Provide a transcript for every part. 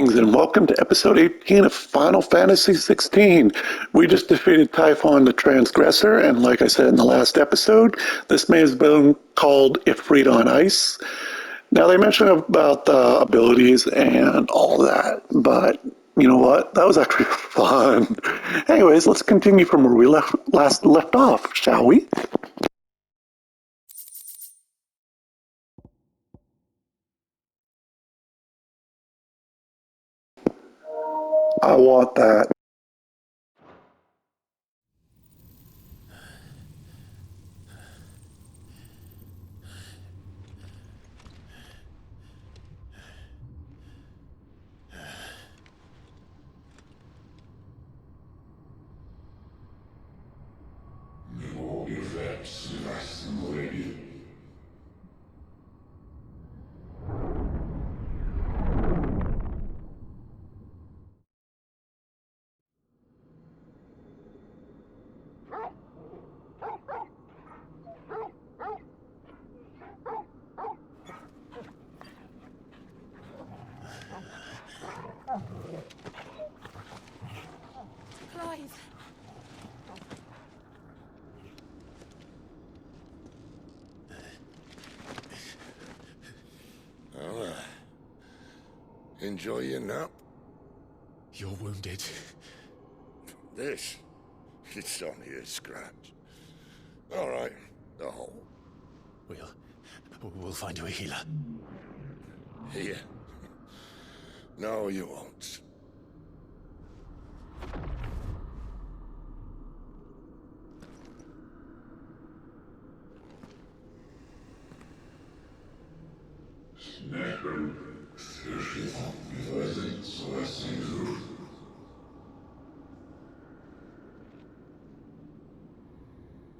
Greetings and welcome to episode 18 of Final Fantasy XVI. We just defeated Typhon the Transgressor, and like I said in the last episode, this may have been called Ifrit on Ice. Now, they mentioned about the abilities and all that, but you know what? That was actually fun. Anyways, let's continue from where we last left off, shall we? I want that. Clive. Well, enjoy your nap. You're wounded. This, it's only a scratch. All right, the hole. We'll find you a healer. Here. No, you won't.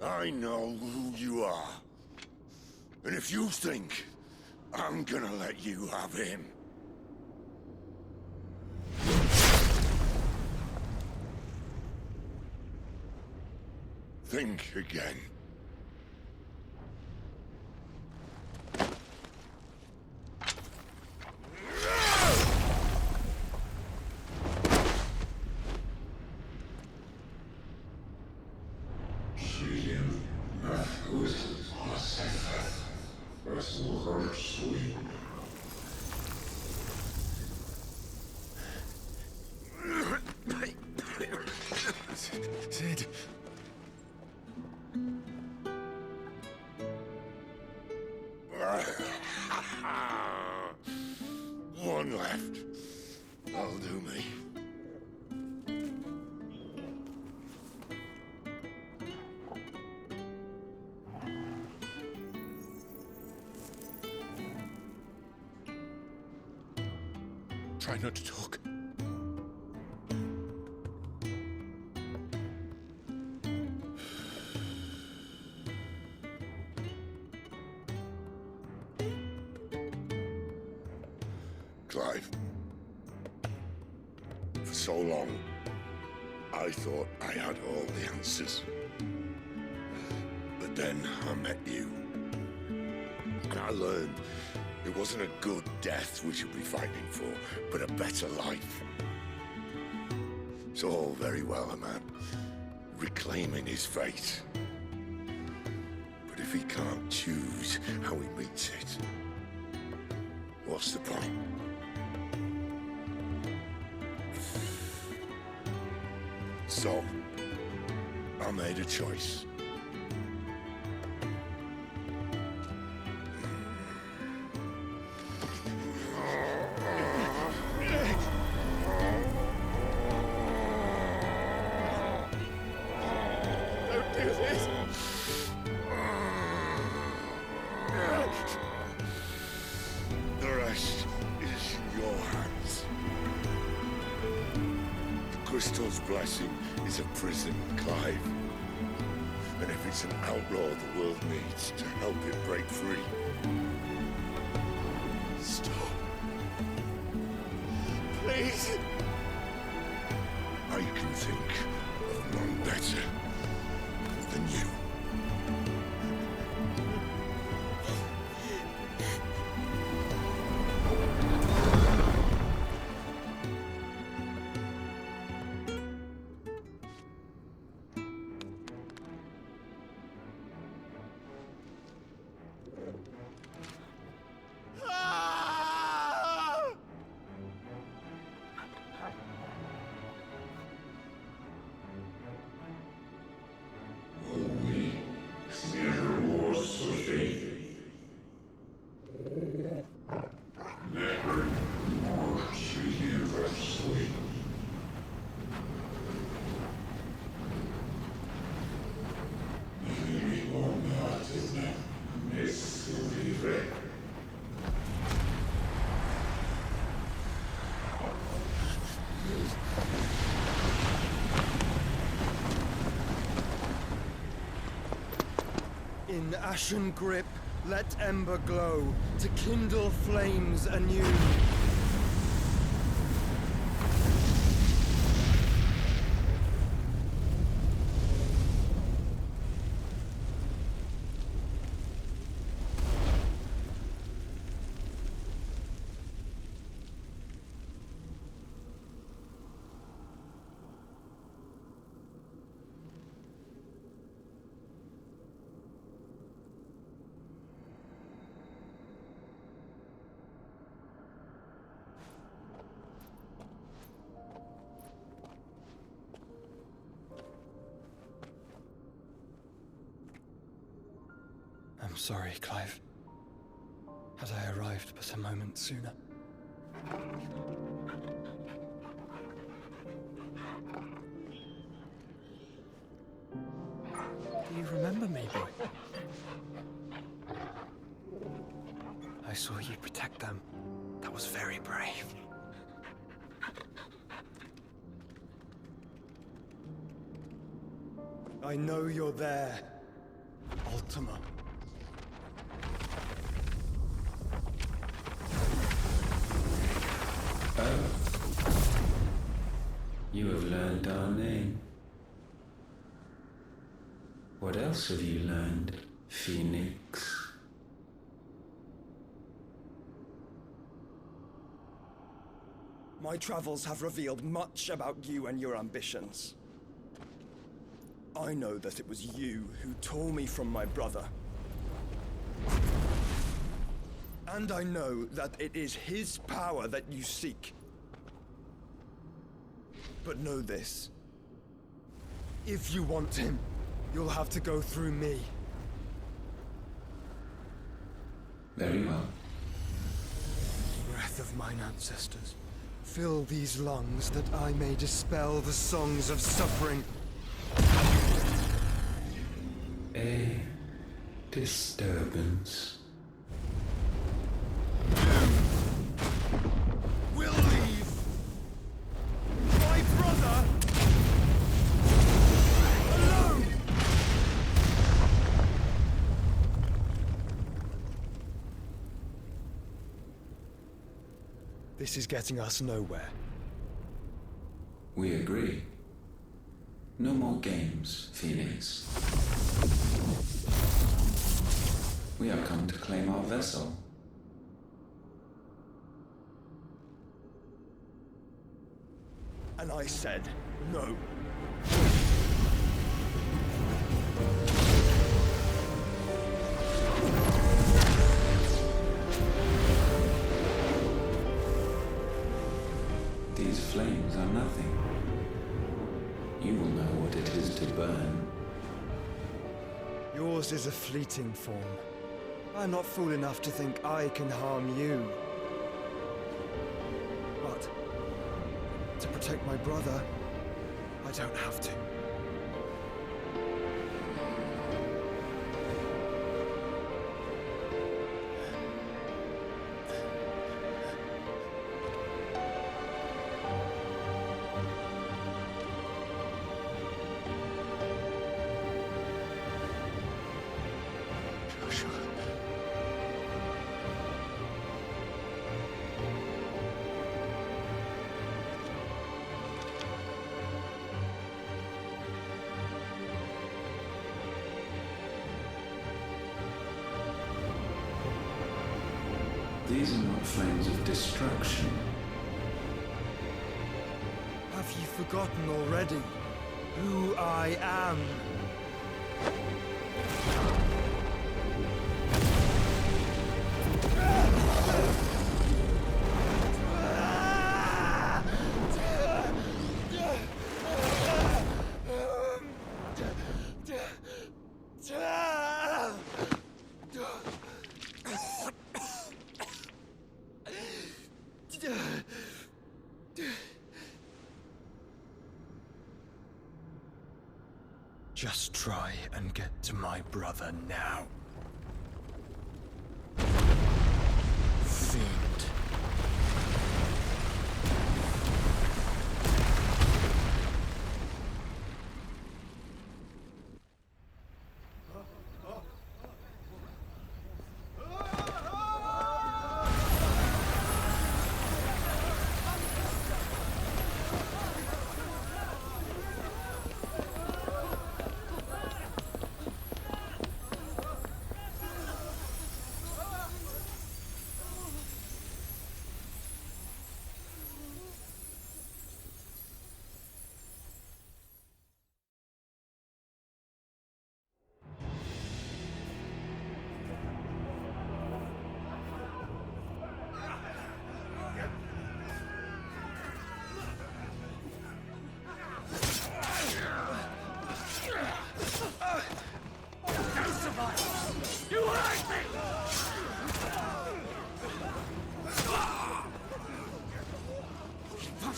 I know who you are. And if you think I'm gonna let you have him... think again. Cid. One left. That'll do me. Try not to talk. Clive. For so long, I thought I had all the answers. But then I met you. And I learned it wasn't a good death we should be fighting for, but a better life. It's all very well, a man reclaiming his fate. But if he can't choose how he meets it, what's the point? So, I made a choice. Don't do this. The rest is in your hands. The Crystal's blessing is a prison, Clive. And if it's an outlaw the world needs to help it break free. Stop. Please. I can think of none better than you. In ashen grip, let ember glow, to kindle flames anew. I'm sorry, Clive. Had I arrived but a moment sooner. Do you remember me, boy? I saw you protect them. That was very brave. I know you're there, Ultima. You have learned our name. What else have you learned, Phoenix? My travels have revealed much about you and your ambitions. I know that it was you who tore me from my brother. And I know that it is his power that you seek. But know this. If you want him, you'll have to go through me. Very well. Breath of mine ancestors, fill these lungs that I may dispel the songs of suffering. A disturbance. We'll leave! My brother! Alone! This is getting us nowhere. We agree. No more games, Phoenix. We have come to claim our vessel. And I said no. These flames are nothing. You will know what it is to burn. Yours is a fleeting form. I'm not fool enough to think I can harm you. But to protect my brother, I don't have to. These are not flames of destruction. Have you forgotten already who I am? Just try and get to my brother now. Fiend.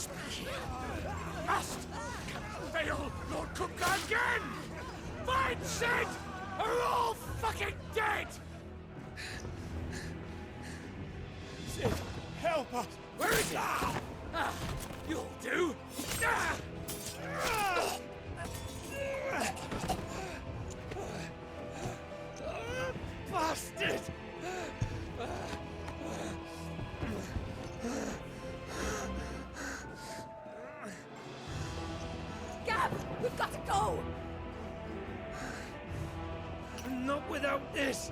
must be here. Must! Cannot fail, Lord Kumgar again! Find Cid! Or we're all fucking dead! Cid, help us! Where is he? You'll do! Bastard! Gab, we've got to go! Not without this!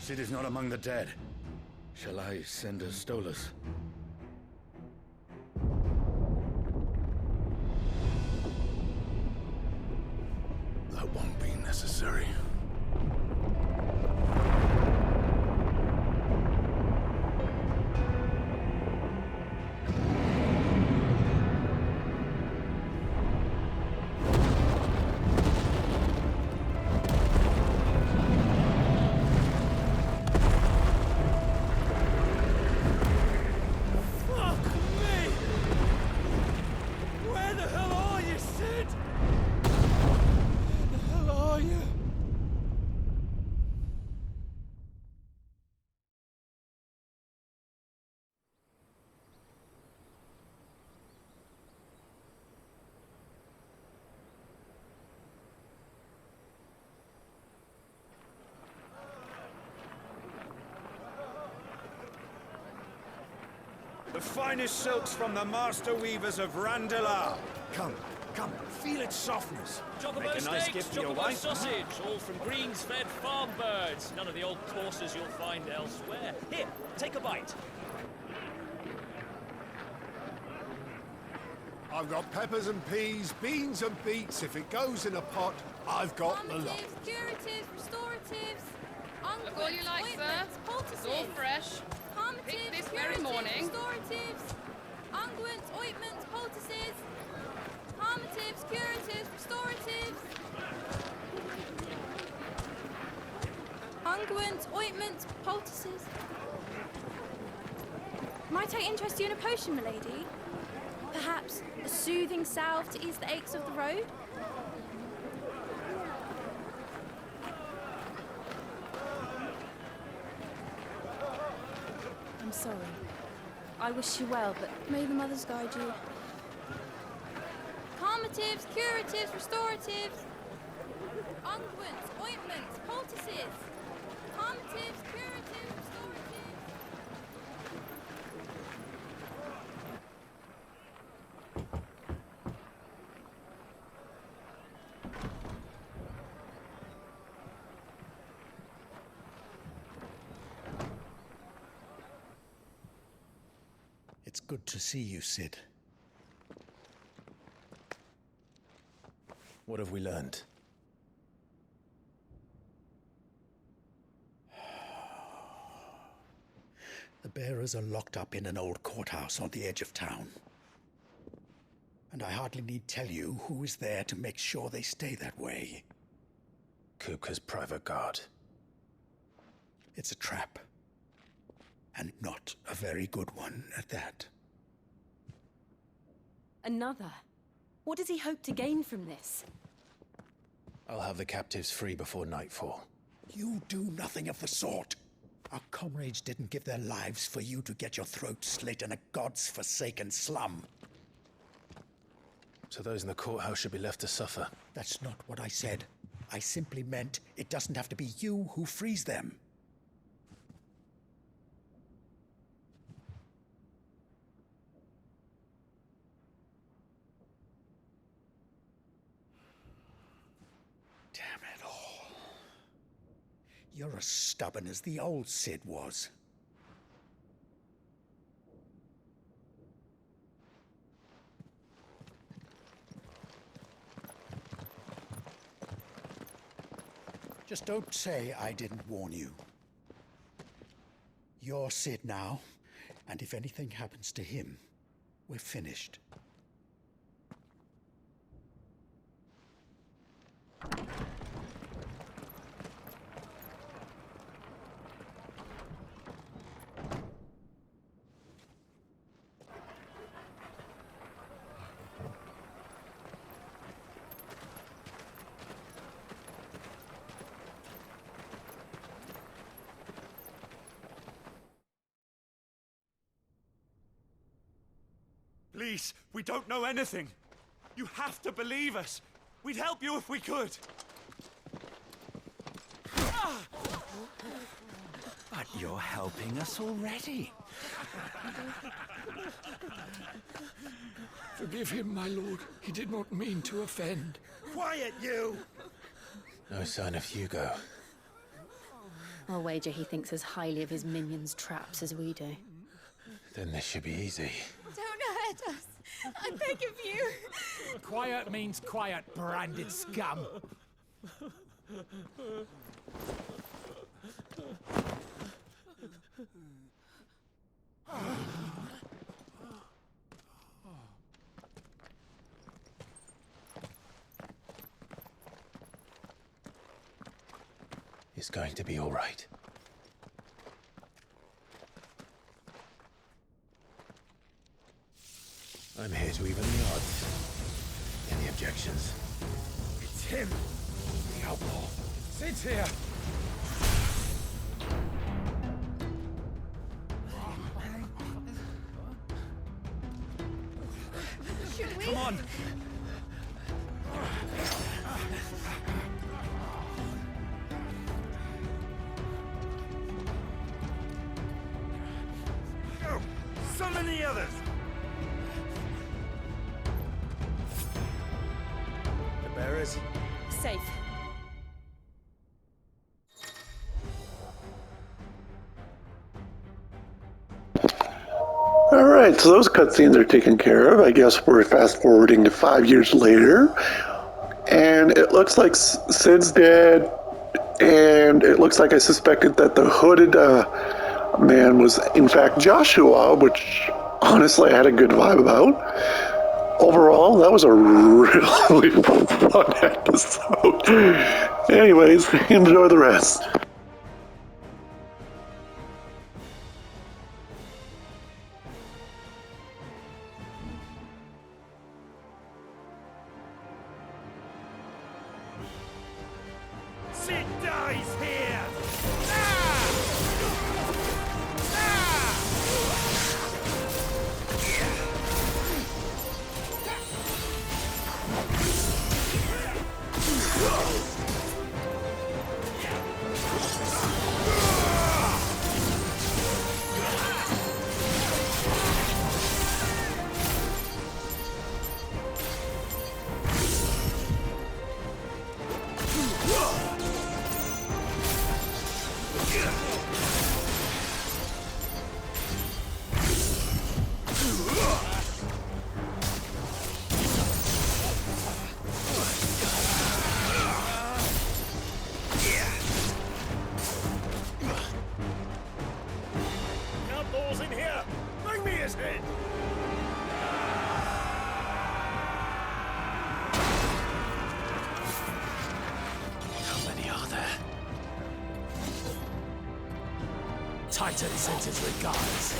Cid is not among the dead. Shall I send a Stolas? That won't be necessary. The finest silks from the master weavers of Randalar. Come, feel its softness. Chocobo Make a nice steaks, gift for your chocobo wife. sausage, all from greens-fed farm birds. None of the old courses you'll find elsewhere. Here, take a bite. I've got peppers and peas, beans and beets. If it goes in a pot, I've got the lot. Calmatives, curatives, restoratives, Look all you like, sir. It's all fresh. Picked this very morning. Restoratives, unguents, ointments, poultices, calmatives, curatives, restoratives, unguents, ointments, poultices. Might I interest you in a potion, milady? Perhaps a soothing salve to ease the aches of the road? I'm sorry. I wish you well, but may the mothers guide you. Calmatives, curatives, restoratives, unguents, ointments, poultices. Calmatives, curatives, restoratives. It's good to see you, Cid. What have we learned? The bearers are locked up in an old courthouse on the edge of town. And I hardly need tell you who is there to make sure they stay that way. Kupka's private guard. It's a trap. And not a very good one at that. Another? What does he hope to gain from this? I'll have the captives free before nightfall. You do nothing of the sort. Our comrades didn't give their lives for you to get your throat slit in a god's-forsaken slum. So those in the courthouse should be left to suffer. That's not what I said. I simply meant it doesn't have to be you who frees them. Damn it all. You're as stubborn as the old Cid was. Just don't say I didn't warn you. You're Cid now, and if anything happens to him, we're finished. Please, we don't know anything. You have to believe us. We'd help you if we could. But you're helping us already. Forgive him, my lord. He did not mean to offend. Quiet, you! No sign of Hugo. I'll wager he thinks as highly of his minions' traps as we do. Then this should be easy. Don't hurt us. I beg of you. Quiet means quiet, branded scum. It's going to be all right. I'm here to even the odds. Any objections? It's him! The outlaw. Cid's here! Should we? Come on! Go! Summon the others! The bearers? Safe. Alright, so those cutscenes are taken care of. I guess we're fast forwarding to 5 years later. And it looks like Cid's dead. And it looks like I suspected that the hooded man was in fact Joshua, which honestly I had a good vibe about. Overall, that was a really fun episode. Anyways, enjoy the rest. Cid dies here! Outlaws in here! Bring me his head! How many are there? Titan sends his regards.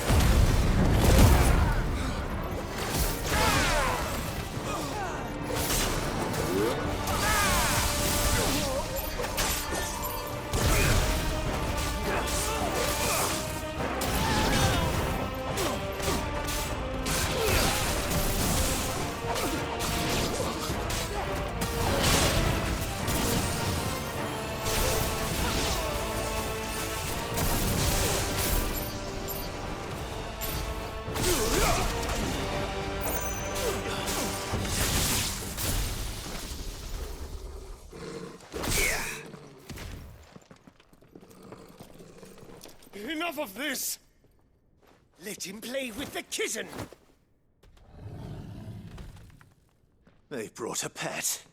Enough of this! Let him play with the kitten! They brought a pet.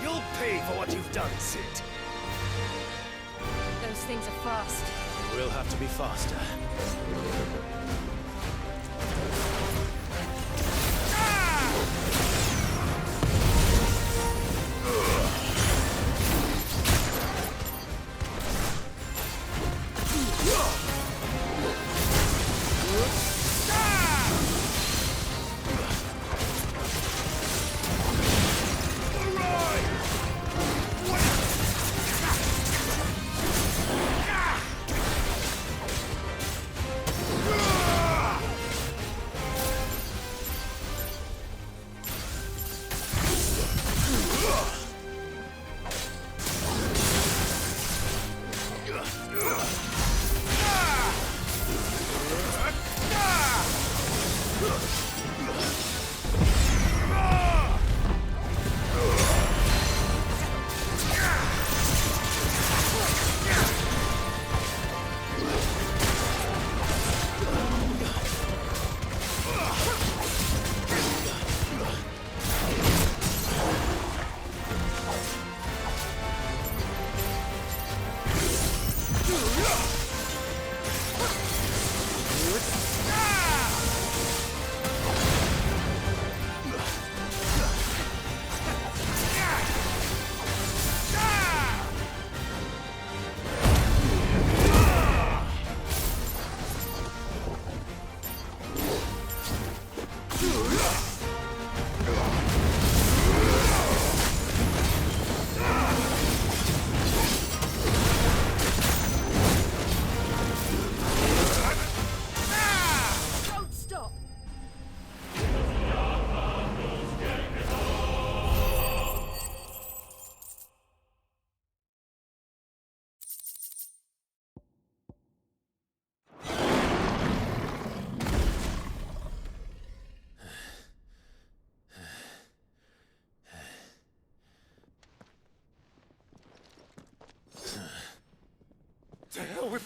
You'll pay for what you've done, Cid. Those things are fast. We'll have to be faster.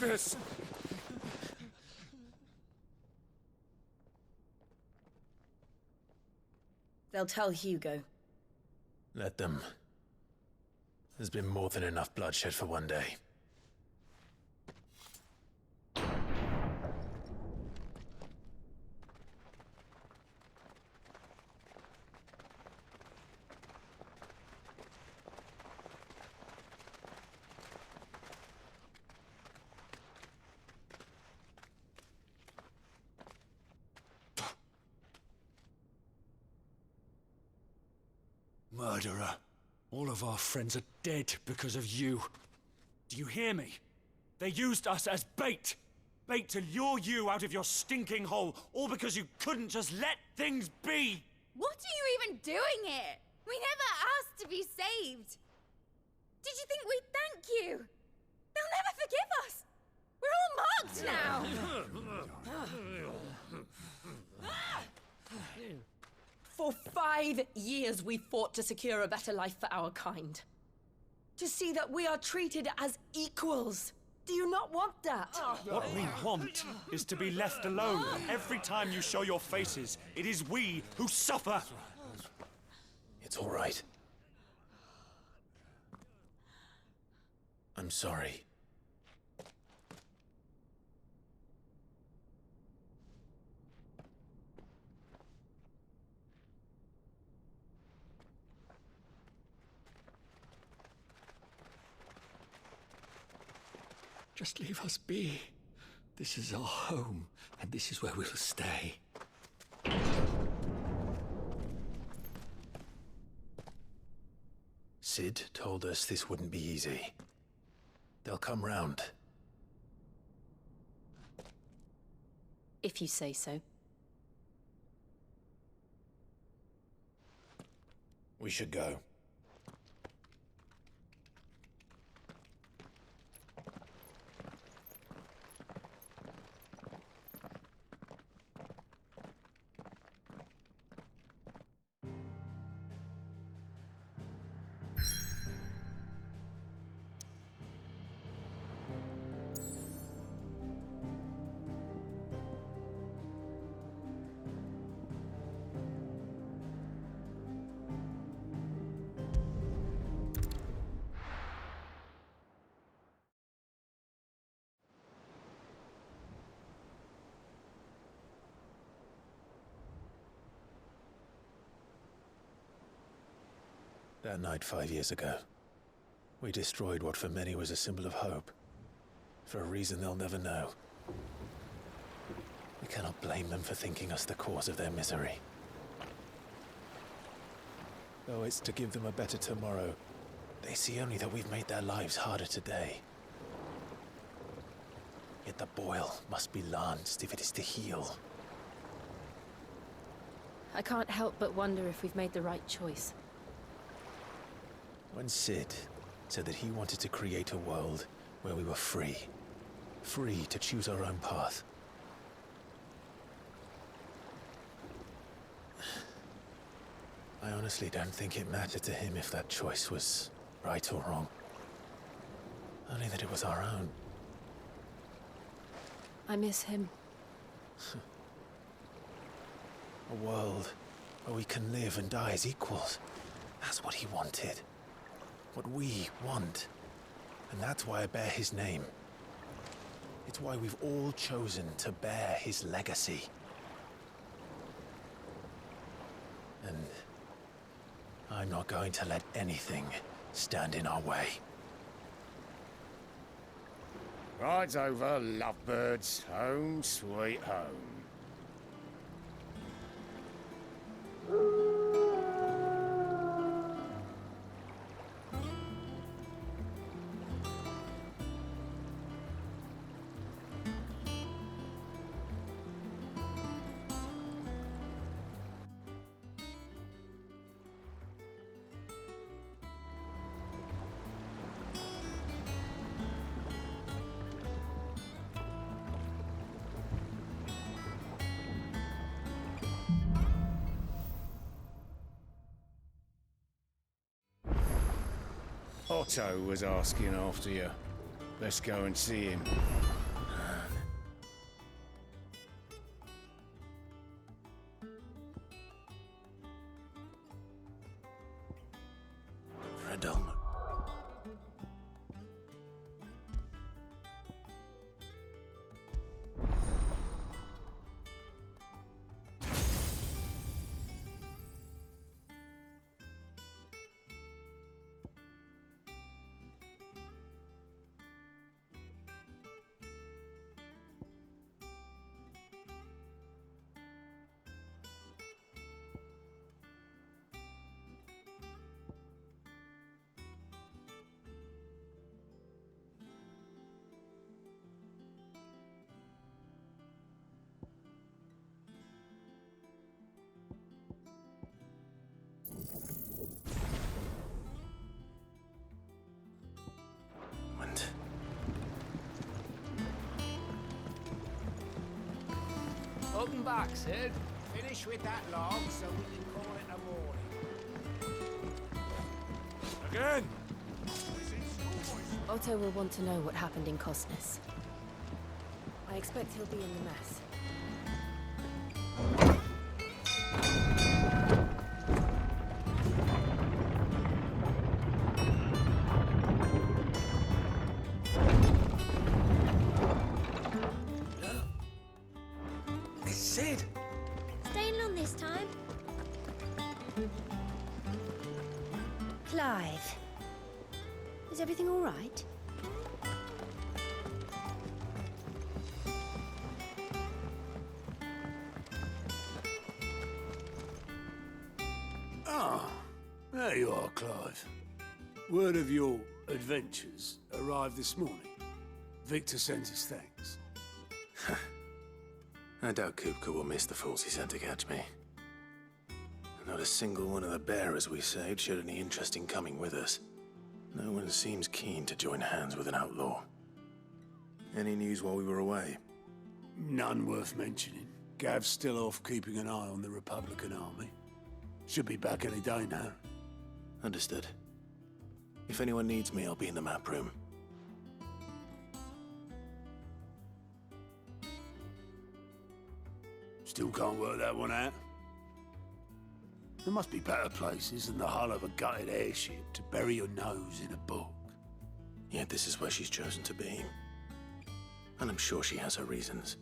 this! They'll tell Hugo. Let them. There's been more than enough bloodshed for one day. Murderer. All of our friends are dead because of you. Do you hear me? They used us as bait. Bait to lure you out of your stinking hole, all because you couldn't just let things be. What are you even doing here? We never asked to be saved. Did you think we'd thank you? They'll never forgive us. We're all marked now. For 5 years we fought to secure a better life for our kind. To see that we are treated as equals. Do you not want that? What we want is to be left alone. Every time you show your faces, it is we who suffer. It's all right. I'm sorry. Just leave us be. This is our home, and this is where we'll stay. Cid told us this wouldn't be easy. They'll come round. If you say so. We should go. That night 5 years ago, we destroyed what for many was a symbol of hope. For a reason they'll never know. We cannot blame them for thinking us the cause of their misery. Though it's to give them a better tomorrow, they see only that we've made their lives harder today. Yet the boil must be lanced if it is to heal. I can't help but wonder if we've made the right choice. When Cid said that he wanted to create a world where we were free. Free to choose our own path. I honestly don't think it mattered to him if that choice was right or wrong. Only that it was our own. I miss him. A world where we can live and die as equals. That's what he wanted. What we want. And that's why I bear his name. It's why we've all chosen to bear his legacy. And I'm not going to let anything stand in our way. Rides over, lovebirds. Home, sweet home. Otto was asking after you, Let's go and see him. Fredel. Welcome back, Cid. Finish with that log so we can call it a morning. Again! Otto will want to know what happened in Cosnus. I expect he'll be in the mess. Cid! Staying long this time? Clive. Is everything all right? Ah, there you are, Clive. Word of your adventures arrived this morning. Victor sends his thanks. I doubt Kupka will miss the fools he sent to catch me. Not a single one of the bearers we saved showed any interest in coming with us. No one seems keen to join hands with an outlaw. Any news while we were away? None worth mentioning. Gav's still off keeping an eye on the Republican army. Should be back any day now. Understood. If anyone needs me, I'll be in the map room. Still can't work that one out. There must be better places than the hull of a gutted airship to bury your nose in a book. Yet this is where she's chosen to be. And I'm sure she has her reasons.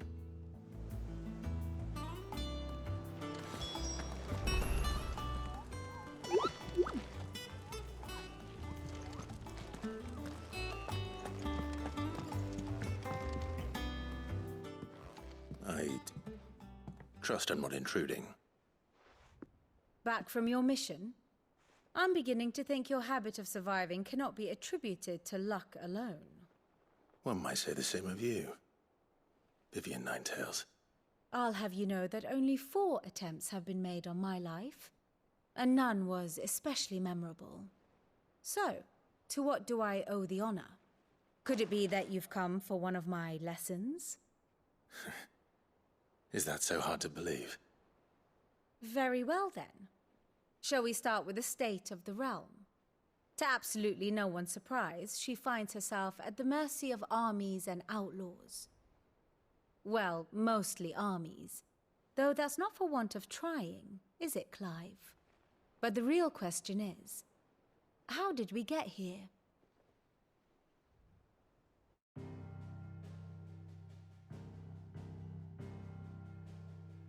I'd trust I'm not intruding. Back from your mission? I'm beginning to think your habit of surviving cannot be attributed to luck alone. One might say the same of you, Vivian Ninetails. I'll have you know that only 4 attempts have been made on my life, and none was especially memorable. So, to what do I owe the honor? Could it be that you've come for one of my lessons? Is that so hard to believe? Very well then. Shall we start with the state of the realm? To absolutely no one's surprise, she finds herself at the mercy of armies and outlaws. Well, mostly armies. Though that's not for want of trying, is it, Clive? But the real question is, how did we get here?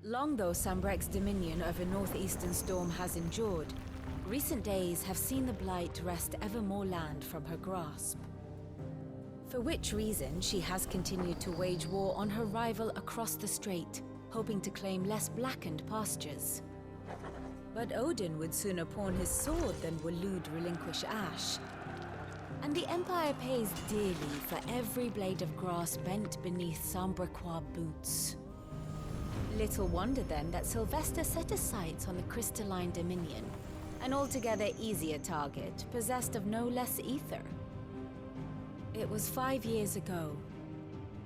Long though Sambrek's dominion over northeastern Storm has endured, recent days have seen the Blight wrest ever more land from her grasp. For which reason, she has continued to wage war on her rival across the strait, hoping to claim less blackened pastures. But Odin would sooner pawn his sword than Waloed relinquish Ash. And the Empire pays dearly for every blade of grass bent beneath Sambrequois boots. Little wonder then that Sylvester set his sights on the crystalline dominion, an altogether easier target, possessed of no less ether. It was 5 years ago,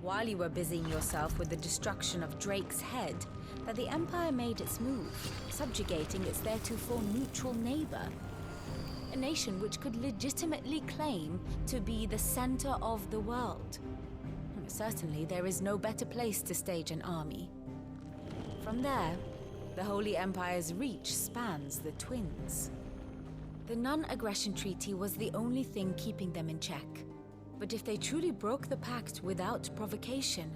while you were busying yourself with the destruction of Drake's head, that the Empire made its move, subjugating its theretofore neutral neighbor. a nation which could legitimately claim to be the center of the world. Certainly, there is no better place to stage an army. From there, the Holy Empire's reach spans the Twins. The non-aggression treaty was the only thing keeping them in check. But if they truly broke the pact without provocation,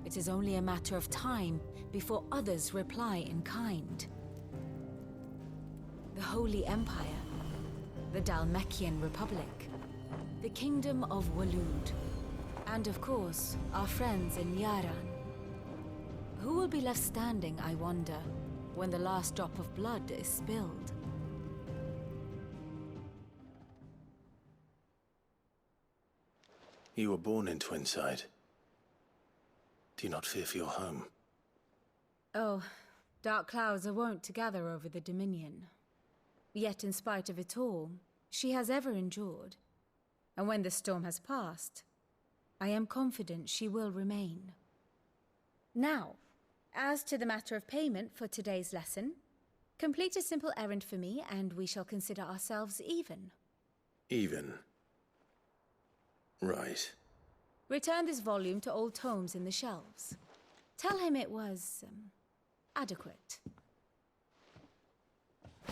it is only a matter of time before others reply in kind. The Holy Empire, the Dhalmekian Republic, the Kingdom of Waloed, and of course, our friends in Yaran. Who will be left standing, I wonder, when the last drop of blood is spilled? You were born in Twinside. Do you not fear for your home? Oh, dark clouds are wont to gather over the Dominion. Yet in spite of it all, she has ever endured. And when the storm has passed, I am confident she will remain. Now, as to the matter of payment for today's lesson, complete a simple errand for me and we shall consider ourselves even. Even? Right. Return this volume to old tomes in the shelves. Tell him it was, adequate.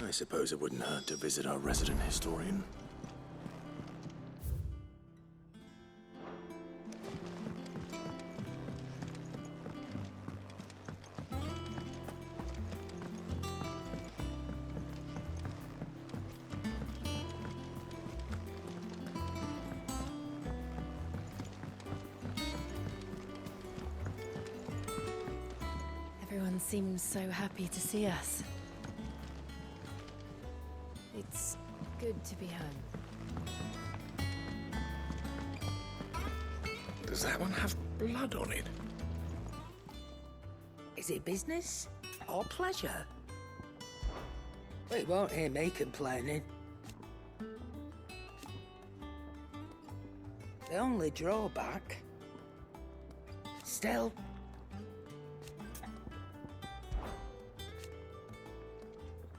I suppose it wouldn't hurt to visit our resident historian. Everyone seems so happy to see us. It's good to be home. Does that one have blood on it? Is it business or pleasure? We won't hear me complaining. The only drawback... Still...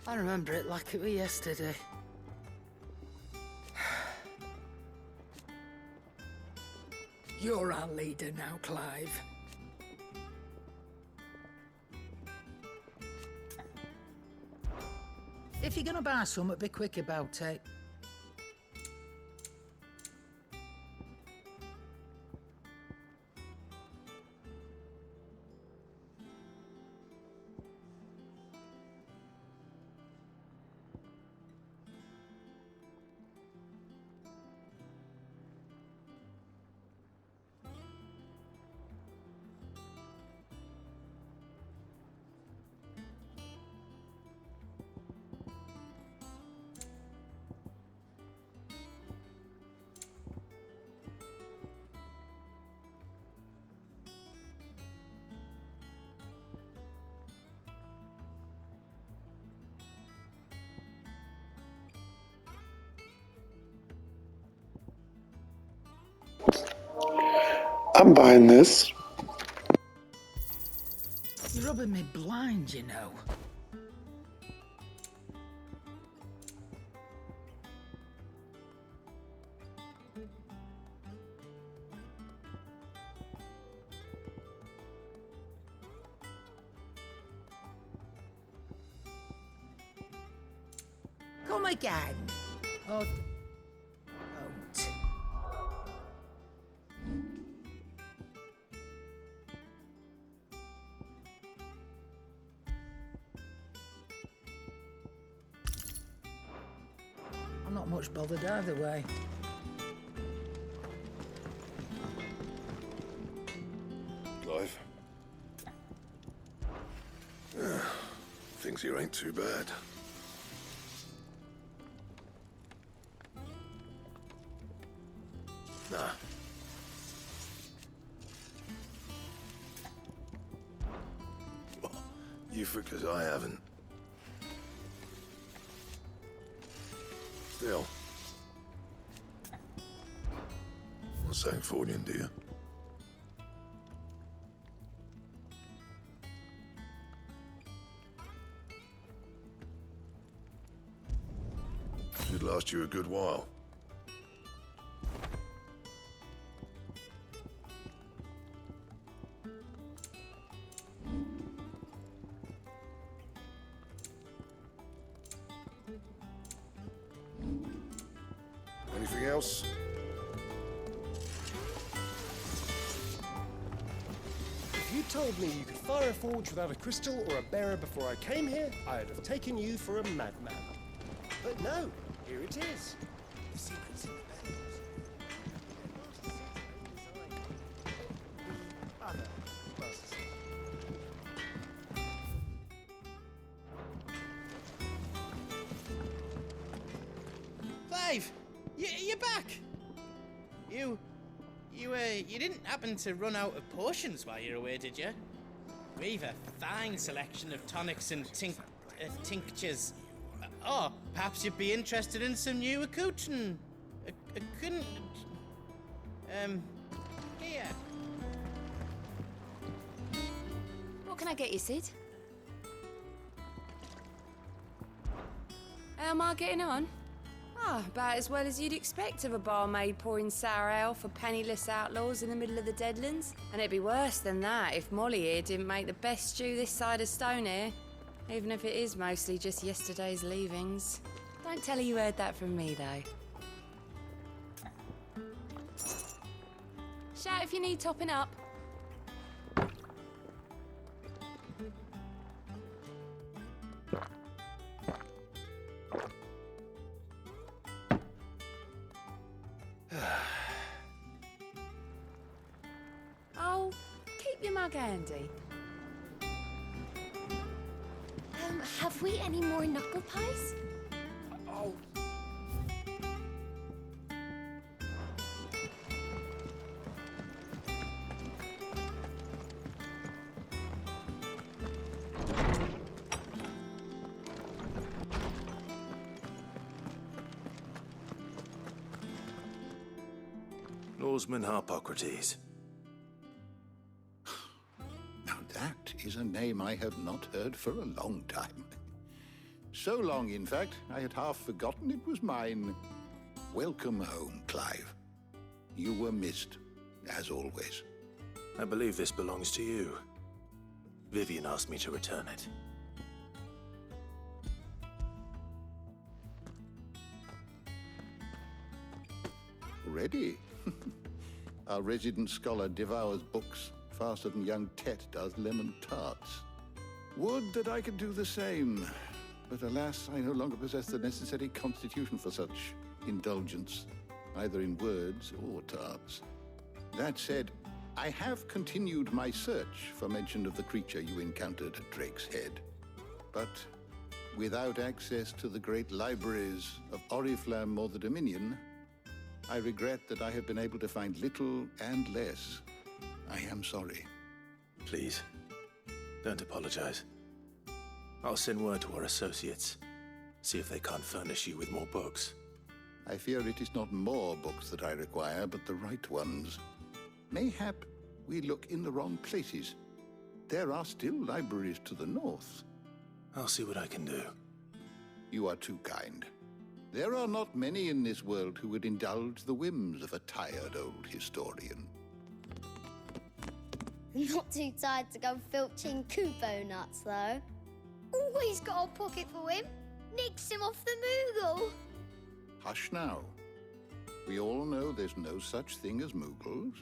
I remember it like it was yesterday. You're our leader now, Clive. If you're gonna buy something, be quick about it. I'm buying this. You're rubbing me blind, you know. Come again. Oh, don't. I'm not much bothered either way. Clive? Things here ain't too bad. Nah. You think 'cause I haven't. Still. What's saying for you, dear? Should last you a good while. Anything else? If you told me you could fire a forge without a crystal or a bearer before I came here, I'd have taken you for a madman. But no, here it is. The secret's in the Clive, you're back. You didn't happen to run out of potions while you're away, did you? We've a fine selection of tonics and tinctures. Oh, perhaps you'd be interested in some new accoutrement. Here. What can I get you, Cid? How am I getting on? Ah, about as well as you'd expect of a barmaid pouring sour ale for penniless outlaws in the middle of the Deadlands. And it'd be worse than that if Molly here didn't make the best stew this side of Stonehair. Even if it is mostly just yesterday's leavings. Don't tell her you heard that from me, though. Shout if you need topping up. Oh, keep your mug handy. Have we any more knuckle pies? Oh. Norseman Harpocrates. Now that is a name I have not heard for a long time. So long, in fact, I had half forgotten it was mine. Welcome home, Clive. You were missed, as always. I believe this belongs to you. Vivian asked me to return it. Ready? Our resident scholar devours books faster than young Tet does lemon tarts. Would that I could do the same. But alas, I no longer possess the necessary constitution for such indulgence, either in words or tarts. That said, I have continued my search for mention of the creature you encountered at Drake's Head. But without access to the great libraries of Oriflamme or the Dominion, I regret that I have been able to find little and less. I am sorry. Please, don't apologize. I'll send word to our associates. See if they can't furnish you with more books. I fear it is not more books that I require, but the right ones. Mayhap we look in the wrong places. There are still libraries to the north. I'll see what I can do. You are too kind. There are not many in this world who would indulge the whims of a tired old historian. Not too tired to go filching Kupo nuts, though. Always got a pocket for him. Nicks him off the Moogle. Hush now. We all know there's no such thing as Moogles.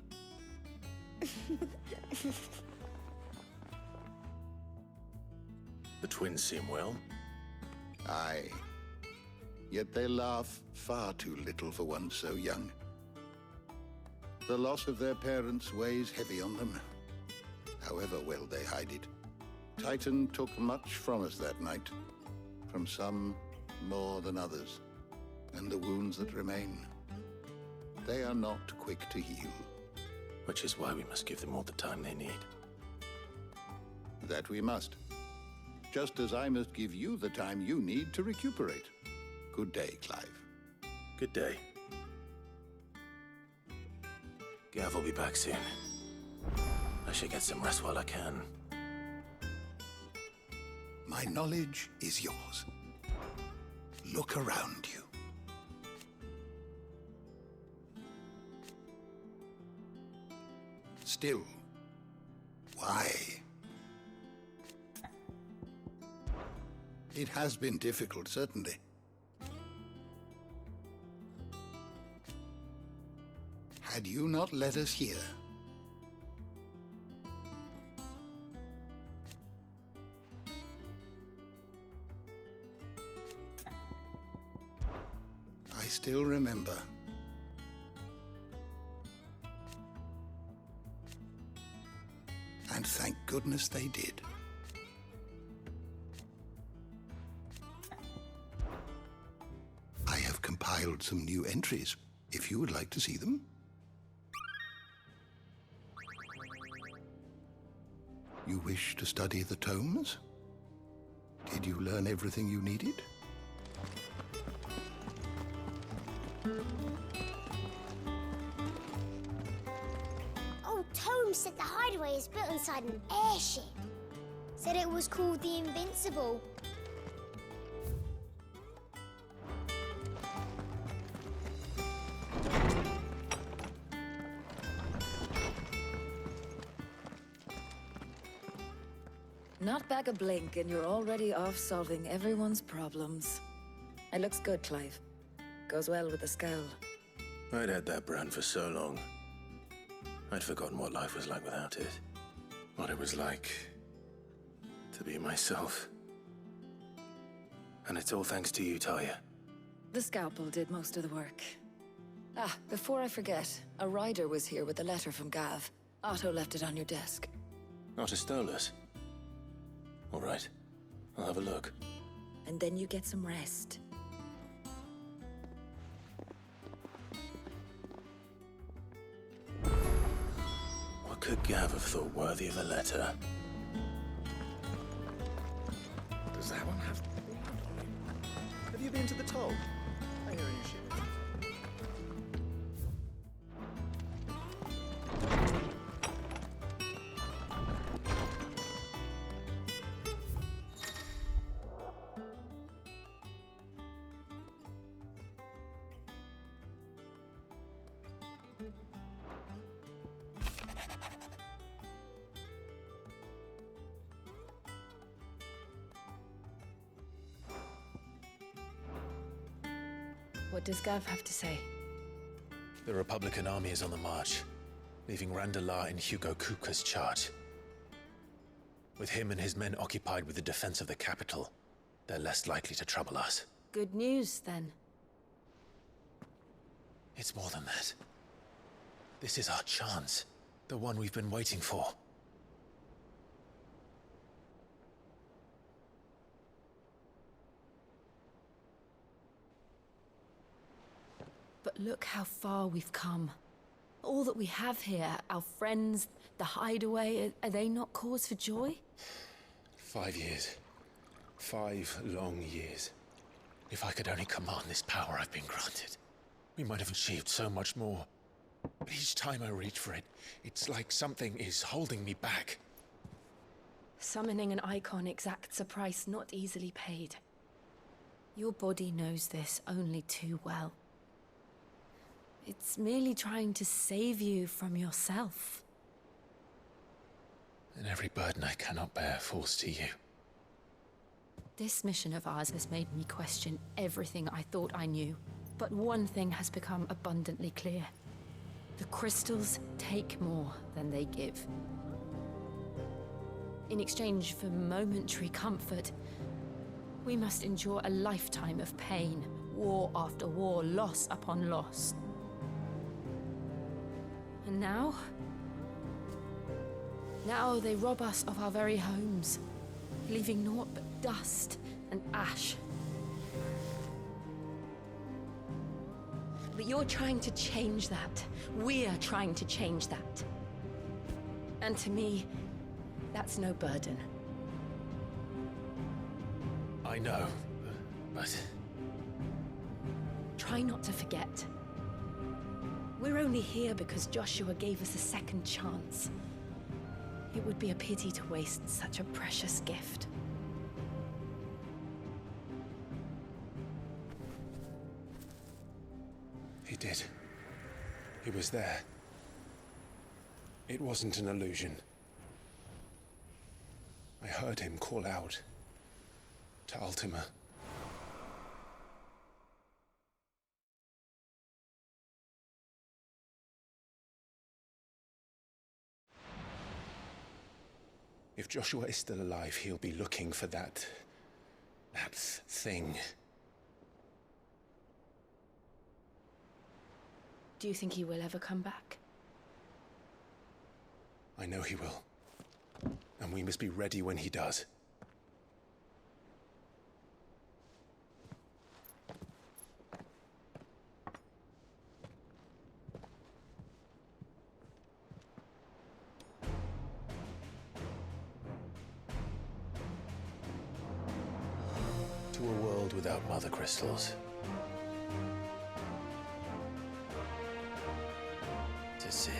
The twins seem well. Aye. Yet they laugh far too little for one so young. The loss of their parents weighs heavy on them, however well they hide it. Titan took much from us that night, from some more than others, and the wounds that remain, they are not quick to heal. Which is why we must give them all the time they need. That we must. Just as I must give you the time you need to recuperate. Good day, Clive. Good day. Gav will be back soon. I should get some rest while I can. My knowledge is yours. Look around you. Still, why? It has been difficult, certainly. Had you not led us here, I still remember. And thank goodness they did. I have compiled some new entries, if you would like to see them. You wish to study the tomes? Did you learn everything you needed? Old Tome said the Hideaway is built inside an airship. Said it was called the Invincible. Not back a blink, and you're already off solving everyone's problems. It looks good, Clive. Goes well with the scowl. I'd had that brand for so long. I'd forgotten what life was like without it. What it was like to be myself. And it's all thanks to you, Talia. The scalpel did most of the work. Ah, before I forget, a rider was here with a letter from Gav. Otto left it on your desk. Not a stolus. All right, I'll have a look. And then you get some rest. What could Gav have thought worthy of a letter? Does that one have blood on it? Have you been to the toll? I hear you shit. What does Gav have to say? The Republican army is on the march, leaving Randalar in Hugo Kuka's charge. With him and his men occupied with the defense of the capital, they're less likely to trouble us. Good news, then. It's more than that. This is our chance. The one we've been waiting for. But look how far we've come. All that we have here, our friends, the Hideaway, are they not cause for joy? 5 years. 5 long years. If I could only command this power I've been granted, we might have achieved so much more. But each time I reach for it, it's like something is holding me back. Summoning an icon exacts a price not easily paid. Your body knows this only too well. It's merely trying to save you from yourself. And every burden I cannot bear falls to you. This mission of ours has made me question everything I thought I knew. But one thing has become abundantly clear. The crystals take more than they give. In exchange for momentary comfort, we must endure a lifetime of pain, war after war, loss upon loss. And now they rob us of our very homes, leaving naught but dust and ash. But you're trying to change that. We're trying to change that. And to me, that's no burden. I know, but... Try not to forget. We're only here because Joshua gave us a second chance. It would be a pity to waste such a precious gift. He did. He was there. It wasn't an illusion. I heard him call out to Ultima. If Joshua is still alive, he'll be looking for that thing. Do you think he will ever come back? I know he will. And we must be ready when he does. To a world without mother crystals. To Cid.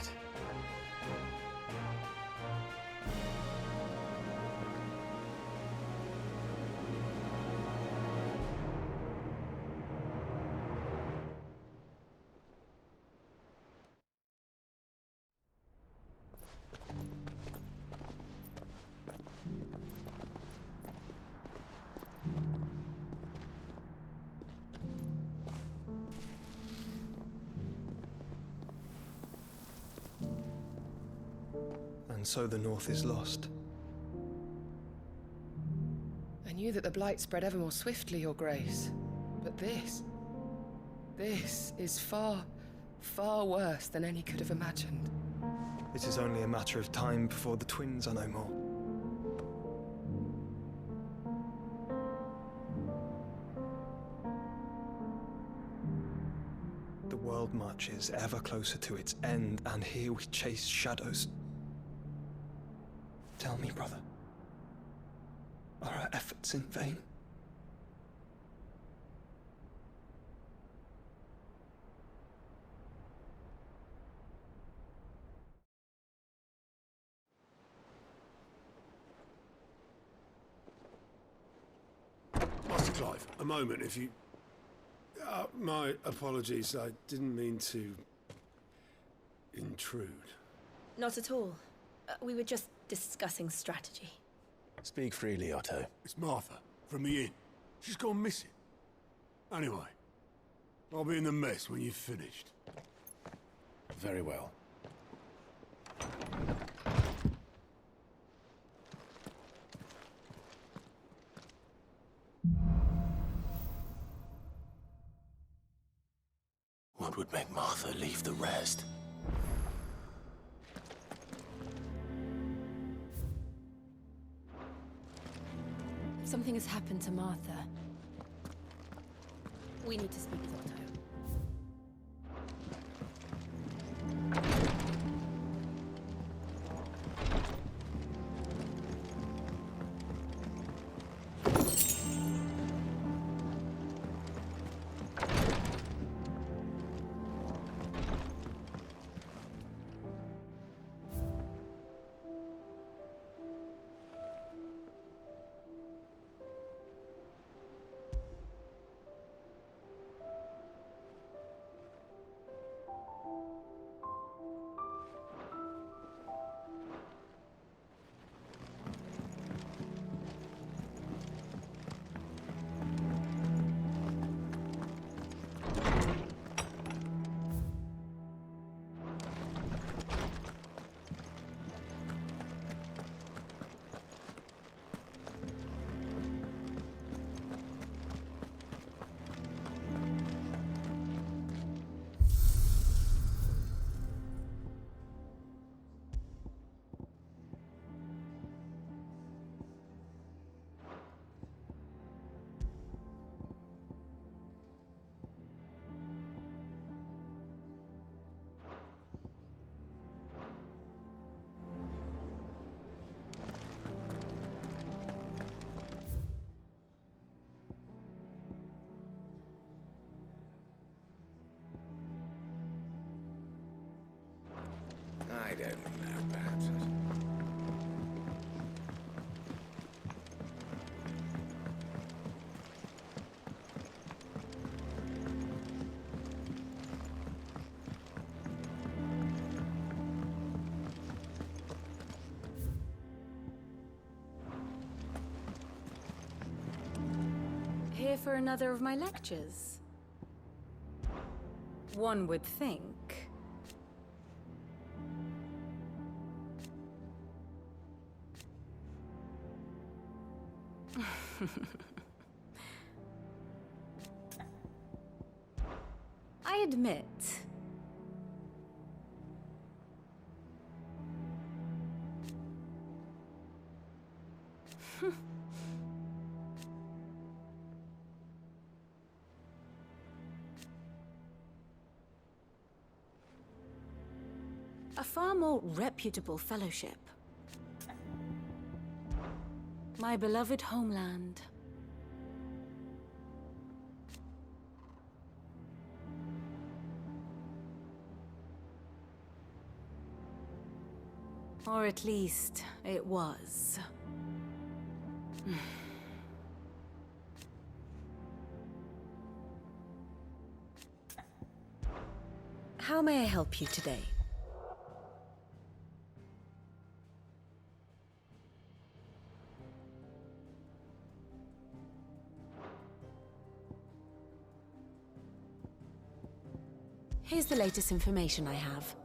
And so the North is lost. I knew that the blight spread ever more swiftly, Your Grace. But this is far, far worse than any could have imagined. It is only a matter of time before the twins are no more. The world marches ever closer to its end, and here we chase shadows. Tell me, brother, are our efforts in vain? Master Clive, a moment, if you... my apologies, I didn't mean to... intrude. Not at all. We were just discussing strategy. Speak freely, Otto. It's Martha, from the inn. She's gone missing. Anyway, I'll be in the mess when you've finished. Very well. What would make Martha leave the rest? Something has happened to Martha. We need to speak with Otto. here for another of my lectures? One would think. I admit. A far more reputable fellowship. My beloved homeland. Or at least, it was. How may I help you today? Here's the latest information I have.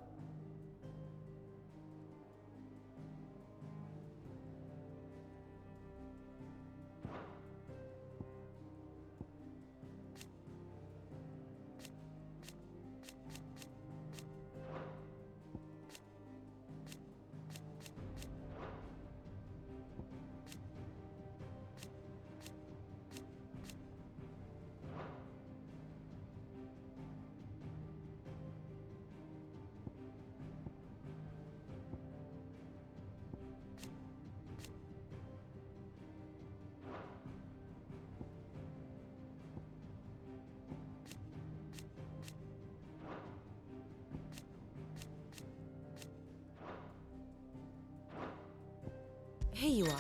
Here you are.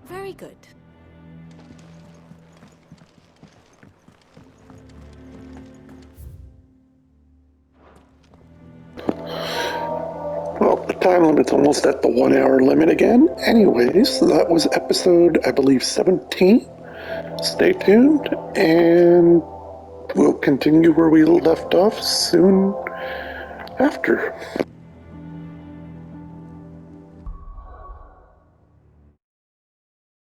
Very good. Well, the time limit's almost at the 1 hour limit again. Anyways, that was episode, I believe, 17. Stay tuned, and we'll continue where we left off soon after.